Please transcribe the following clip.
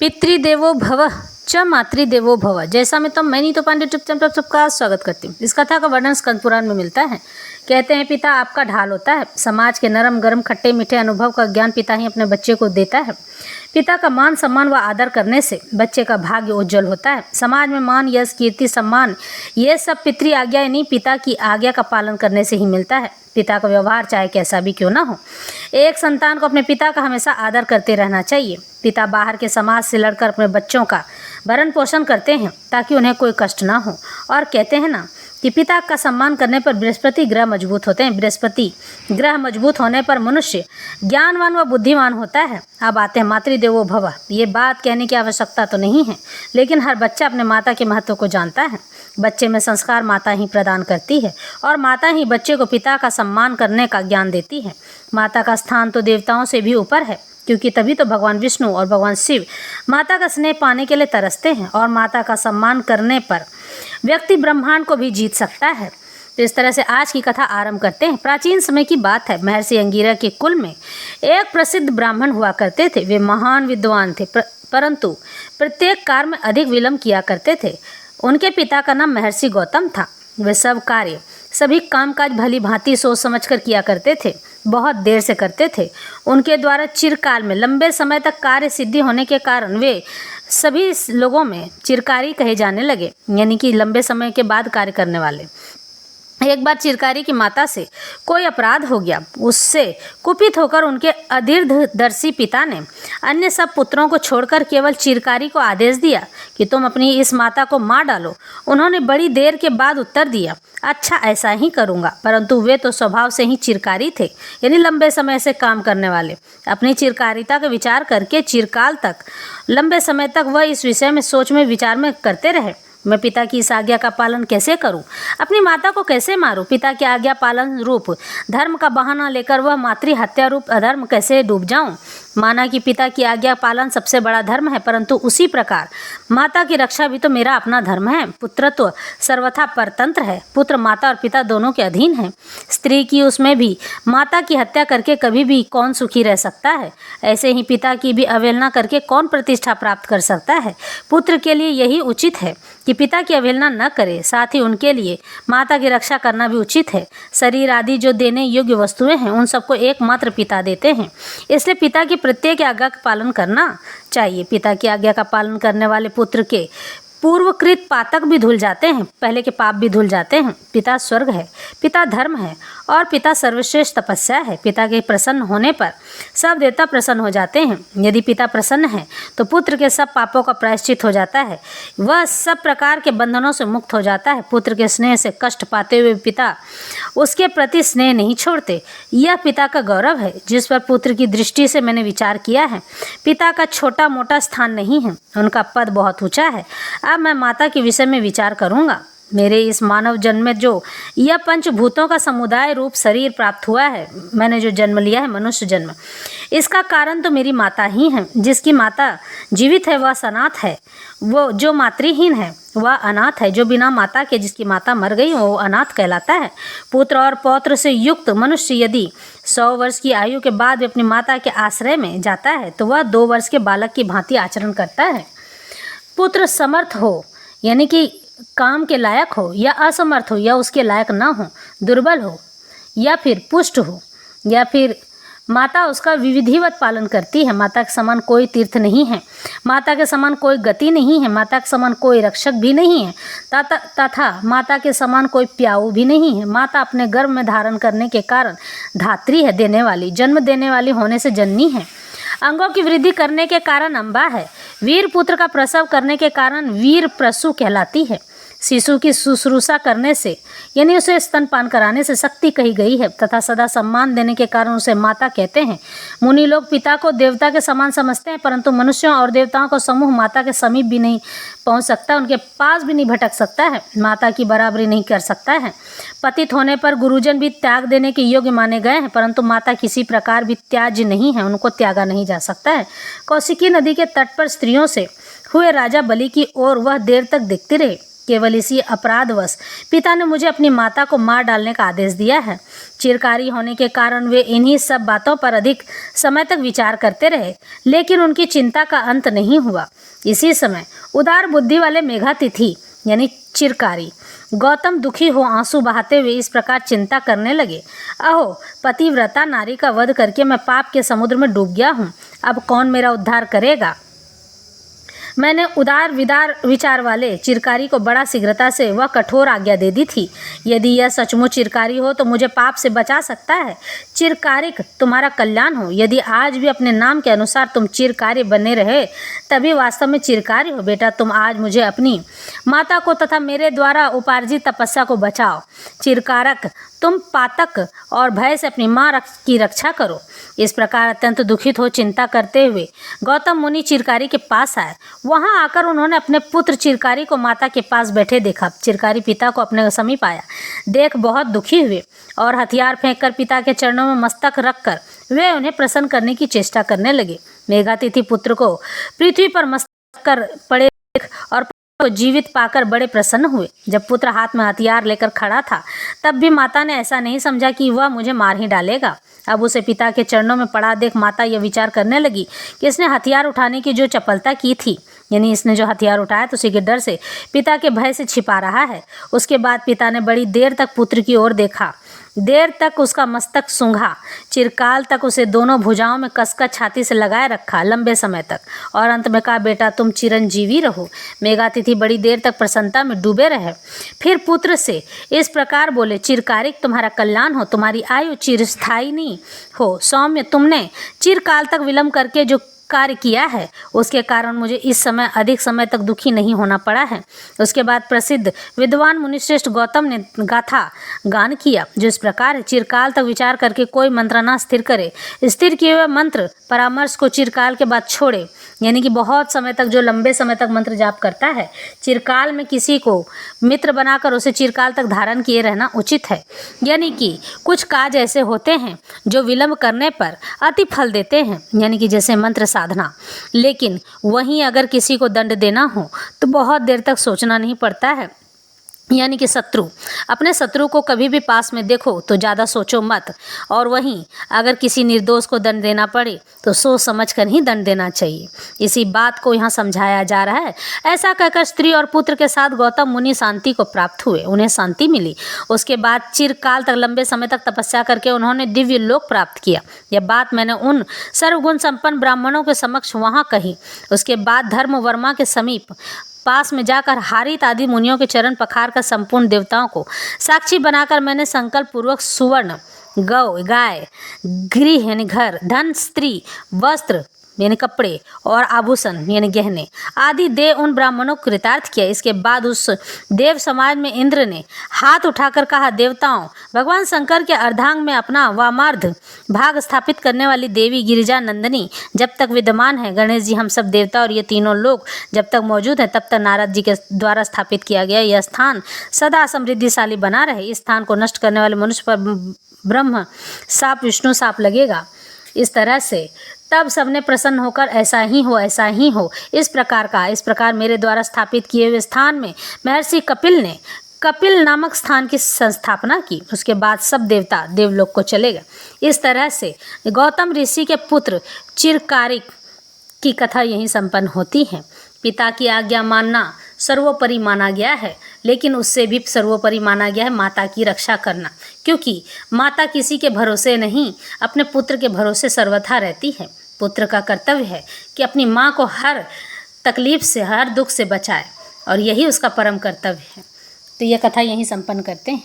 पितृदेवो भव च मातृदेवो भव। जैसा मैं नीतू पांडे चुपचाप सबका स्वागत करती हूँ। इस कथा का वर्णन स्कंद पुराण में मिलता है। कहते हैं पिता आपका ढाल होता है। समाज के नरम गरम खट्टे मीठे अनुभव का ज्ञान पिता ही अपने बच्चे को देता है। पिता का मान सम्मान व आदर करने से बच्चे का भाग्य उज्जवल होता है। समाज में मान यश कीर्ति सम्मान ये सब पितृ आज्ञा नहीं पिता की आज्ञा का पालन करने से ही मिलता है। पिता का व्यवहार चाहे कैसा भी क्यों ना हो, एक संतान को अपने पिता का हमेशा आदर करते रहना चाहिए। पिता बाहर के समाज से लड़कर अपने बच्चों का भरण पोषण करते हैं ताकि उन्हें कोई कष्ट ना हो। और कहते हैं ना कि पिता का सम्मान करने पर बृहस्पति ग्रह मजबूत होते हैं। बृहस्पति ग्रह मजबूत होने पर मनुष्य ज्ञानवान व बुद्धिमान होता है। अब आते हैं मातृदेवो भव। ये बात कहने की आवश्यकता तो नहीं है, लेकिन हर बच्चा अपने माता के महत्व को जानता है। बच्चे में संस्कार माता ही प्रदान करती है और माता ही बच्चे को पिता का सम्मान करने का ज्ञान देती है। माता का स्थान तो देवताओं से भी ऊपर है, क्योंकि तभी तो भगवान विष्णु और भगवान शिव माता का स्नेह पाने के लिए तरसते हैं। और माता का सम्मान करने पर व्यक्ति ब्रह्मांड को भी जीत सकता है। तो इस तरह से आज की कथा आरंभ करते हैं। प्राचीन समय की बात है। महर्षि अंगिरा के कुल में एक प्रसिद्ध ब्राह्मण हुआ करते थे। वे महान विद्वान थे, परंतु प्रत्येक कार्य में अधिक विलंब किया करते थे। उनके पिता का नाम महर्षि गौतम था। वे सब कार्य सभी कामकाज भली भांति सोच समझकर किया करते थे, बहुत देर से करते थे। उनके द्वारा चिरकाल में लंबे समय तक कार्य सिद्धि होने के कारण वे सभी लोगों में चिरकारी कहे जाने लगे, यानी कि लंबे समय के बाद कार्य करने वाले। एक बार चिरकारी की माता से कोई अपराध हो गया। उससे कुपित होकर उनके अदीर्घदर्शी पिता ने अन्य सब पुत्रों को छोड़कर केवल चिरकारी को आदेश दिया कि तुम अपनी इस माता को मार डालो। उन्होंने बड़ी देर के बाद उत्तर दिया, अच्छा ऐसा ही करूँगा। परंतु वे तो स्वभाव से ही चिरकारी थे, यानी लंबे समय से काम करने वाले। अपनी चिरकारिता का विचार करके चिरकाल तक लंबे समय तक वह इस विषय में सोच में विचार में करते रहे, मैं पिता की इस आज्ञा का पालन कैसे करूं? अपनी माता को कैसे मारूं? पिता की आज्ञा पालन रूप धर्म का बहाना लेकर वह मातृ हत्या रूप अधर्म कैसे डूब जाऊं? माना कि पिता की आज्ञा पालन सबसे बड़ा धर्म है, परंतु उसी प्रकार माता की रक्षा भी तो मेरा अपना धर्म है। पुत्रत्व सर्वथा परतंत्र है। पुत्र माता और पिता दोनों के अधीन है। स्त्री की उसमें भी माता की हत्या करके कभी भी कौन सुखी रह सकता है? ऐसे ही पिता की भी अवहेलना करके कौन प्रतिष्ठा प्राप्त कर सकता है? पुत्र के लिए यही उचित है कि पिता की अवहेलना न करे, साथ ही उनके लिए माता की रक्षा करना भी उचित है। शरीर आदि जो देने योग्य वस्तुएं हैं उन सबको एकमात्र पिता देते हैं, इसलिए पिता की प्रत्येक आज्ञा का पालन करना चाहिए। पिता की आज्ञा का पालन करने वाले पुत्र के पूर्वकृत पातक भी धुल जाते हैं, पहले के पाप भी धुल जाते हैं। पिता स्वर्ग है, पिता धर्म है और पिता सर्वश्रेष्ठ तपस्या है। पिता के प्रसन्न होने पर सब देवता प्रसन्न हो जाते हैं। यदि पिता प्रसन्न है तो पुत्र के सब पापों का प्रायश्चित हो जाता है, वह सब प्रकार के बंधनों से मुक्त हो जाता है। पुत्र के स्नेह से कष्ट पाते हुए पिता उसके प्रति स्नेह नहीं छोड़ते। यह पिता का गौरव है, जिस पर पुत्र की दृष्टि से मैंने विचार किया है। पिता का छोटा मोटा स्थान नहीं है, उनका पद बहुत ऊंचा है। अब मैं माता के विषय में विचार करूंगा। मेरे इस मानव जन्म में जो यह पंचभूतों का समुदाय रूप शरीर प्राप्त हुआ है, मैंने जो जन्म लिया है मनुष्य जन्म, इसका कारण तो मेरी माता ही है। जिसकी माता जीवित है वह सनाथ है, वो जो मातृहीन है वह अनाथ है। जो बिना माता के जिसकी माता मर गई वो अनाथ कहलाता है। पुत्र और पौत्र से युक्त मनुष्य यदि 100 वर्ष की आयु के बाद अपनी माता के आश्रय में जाता है तो वह 2 वर्ष के बालक की भांति आचरण करता है। पुत्र समर्थ हो, यानी कि काम के लायक हो, या असमर्थ हो या उसके लायक ना हो, दुर्बल हो या फिर पुष्ट हो, या फिर माता उसका विधिवत पालन करती है। माता के समान कोई तीर्थ नहीं है, माता के समान कोई गति नहीं है, माता के समान कोई रक्षक भी नहीं है, तथा माता के समान कोई प्याऊ भी नहीं है। माता अपने गर्भ में धारण करने के कारण धात्री है, देने वाली, जन्म देने वाली होने से जननी है। अंगों की वृद्धि करने के कारण अम्बा है। वीर पुत्र का प्रसव करने के कारण वीर प्रसू कहलाती है। शिशु की शुश्रूषा करने से, यानी उसे स्तनपान कराने से शक्ति कही गई है, तथा सदा सम्मान देने के कारण उसे माता कहते हैं। मुनि लोग पिता को देवता के समान समझते हैं, परंतु मनुष्यों और देवताओं का समूह माता के समीप भी नहीं पहुंच सकता, उनके पास भी नहीं भटक सकता है, माता की बराबरी नहीं कर सकता है। पतित होने पर गुरुजन भी त्याग देने के योग्य माने गए हैं, परंतु माता किसी प्रकार भी त्याज्य नहीं है, उनको त्यागा नहीं जा सकता है। कौशिकी नदी के तट पर स्त्रियों से हुए राजा बलि की ओर वह देर तक देखती रही। केवल इसी अपराधवश पिता ने मुझे अपनी माता को मार डालने का आदेश दिया है। चिरकारी होने के कारण वे इन्हीं सब बातों पर अधिक समय तक विचार करते रहे, लेकिन उनकी चिंता का अंत नहीं हुआ। इसी समय उदार बुद्धि वाले मेघातिथि यानी चिरकारी गौतम दुखी हो आंसू बहाते हुए इस प्रकार चिंता करने लगे, अहो पतिव्रता नारी का वध करके मैं पाप के समुद्र में डूब गया हूँ, अब कौन मेरा उद्धार करेगा। मैंने उदार विदार विचार वाले चिरकारी को बड़ा शीघ्रता से वह कठोर आज्ञा दे दी थी। यदि यह सचमुच चिरकारी हो तो मुझे पाप से बचा सकता है। चिरकारिक तुम्हारा कल्याण हो। यदि आज भी अपने नाम के अनुसार तुम चिरकारी बने रहे तभी वास्तव में चिरकारी हो। बेटा, तुम आज मुझे अपनी माता को तथा मेरे द्वारा उपार्जित तपस्या को बचाओ। चिरकारक, तुम पातक और भय से अपनी माँ की रक्षा करो। इस प्रकार अत्यंत दुखित हो चिंता करते हुए गौतम मुनि चिरकारी के पास आए। वहां आकर उन्होंने अपने पुत्र चिरकारी को माता के पास बैठे देखा। चिरकारी पिता को अपने समीप आया देख बहुत दुखी हुए और हथियार फेंककर पिता के चरणों में मस्तक रखकर वे उन्हें प्रसन्न करने की चेष्टा करने लगे। मेघातिथि पुत्र को पृथ्वी पर मस्तक कर पड़े और को जीवित पाकर बड़े प्रसन्न हुए। जब पुत्र हाथ में हथियार लेकर खड़ा था तब भी माता ने ऐसा नहीं समझा कि वह मुझे मार ही डालेगा। अब उसे पिता के चरणों में पड़ा देख माता यह विचार करने लगी कि इसने हथियार उठाने की जो चपलता की थी, यानी इसने जो हथियार उठाया तो उसी के डर से पिता के भय से छिपा रहा है। उसके बाद पिता ने बड़ी देर तक पुत्र की ओर देखा, देर तक उसका मस्तक सूंघा, चिरकाल तक उसे दोनों भुजाओं में कसकर छाती से लगाए रखा लंबे समय तक, और अंत में कहा, बेटा तुम चिरंजीवी रहो। मेघातिथि बड़ी देर तक प्रसन्नता में डूबे रहे। फिर पुत्र से इस प्रकार बोले, चिरकारिक तुम्हारा कल्याण हो, तुम्हारी आयु चिरस्थायिनी हो। सौम्य, तुमने चिरकाल तक विलंब करके जो कार्य किया है उसके कारण मुझे इस समय अधिक समय तक दुखी नहीं होना पड़ा है। उसके बाद प्रसिद्ध विद्वान मुनिश्रेष्ठ गौतम ने गाथा गान किया जो इस प्रकार है, चिरकाल तक विचार करके कोई मंत्रणा स्थिर करे, स्थिर किए हुए मंत्र परामर्श को चिरकाल के बाद छोड़े। यानी कि बहुत समय तक, जो लंबे समय तक मंत्र जाप करता है, चिरकाल में किसी को मित्र बनाकर उसे चिरकाल तक धारण किए रहना उचित है। यानी कि कुछ काज ऐसे होते हैं जो विलंब करने पर अति फल देते हैं, यानी कि जैसे मंत्र साधना। लेकिन वहीं अगर किसी को दंड देना हो तो बहुत देर तक सोचना नहीं पड़ता है। यानी कि शत्रु, अपने शत्रु को कभी भी पास में देखो तो ज़्यादा सोचो मत, और वहीं अगर किसी निर्दोष को दंड देना पड़े तो सोच समझ कर ही दंड देना चाहिए। इसी बात को यहाँ समझाया जा रहा है। ऐसा कहकर स्त्री और पुत्र के साथ गौतम मुनि शांति को प्राप्त हुए, उन्हें शांति मिली। उसके बाद चिरकाल तक, लंबे समय तक तपस्या करके उन्होंने दिव्य लोक प्राप्त किया। यह बात मैंने उन सर्वगुण संपन्न ब्राह्मणों के समक्ष वहाँ कही। उसके बाद धर्म वर्मा के समीप पास में जाकर हारित आदि मुनियों के चरण पखार कर संपूर्ण देवताओं को साक्षी बनाकर मैंने संकल्प पूर्वक सुवर्ण, गौ, गाय, गृह यानी घर, धन, स्त्री, वस्त्र यानी कपड़े और आभूषण यानी गहने आदि दे उन ब्राह्मणों को कृतार्थ किया। इसके बाद उस देव समाज में इंद्र ने हाथ उठाकर कहा, देवताओं, भगवान शंकर के अर्धांग में अपना वामार्ध भाग स्थापित करने वाली देवी गिरिजा नंदिनी जब तक विद्यमान है, गणेश जी, हम सब देवता और ये तीनों लोग जब तक मौजूद हैं, तब तक नारद जी के द्वारा स्थापित किया गया यह स्थान सदा समृद्धिशाली बना रहे। इस स्थान को नष्ट करने वाले मनुष्य पर ब्रह्म साप, विष्णु साप लगेगा। इस तरह से तब सबने प्रसन्न होकर ऐसा ही हो, ऐसा ही हो, इस प्रकार कहा। इस प्रकार मेरे द्वारा स्थापित किए हुए स्थान में महर्षि कपिल ने कपिल नामक स्थान की संस्थापना की। उसके बाद सब देवता देवलोक को चले गए। इस तरह से गौतम ऋषि के पुत्र चिरकारिक की कथा यहीं संपन्न होती है। पिता की आज्ञा मानना सर्वोपरि माना गया है, लेकिन उससे भी सर्वोपरि माना गया है माता की रक्षा करना, क्योंकि माता किसी के भरोसे नहीं, अपने पुत्र के भरोसे सर्वथा रहती है। पुत्र का कर्तव्य है कि अपनी माँ को हर तकलीफ से, हर दुख से बचाए, और यही उसका परम कर्तव्य है। तो यह कथा यहीं संपन्न करते हैं।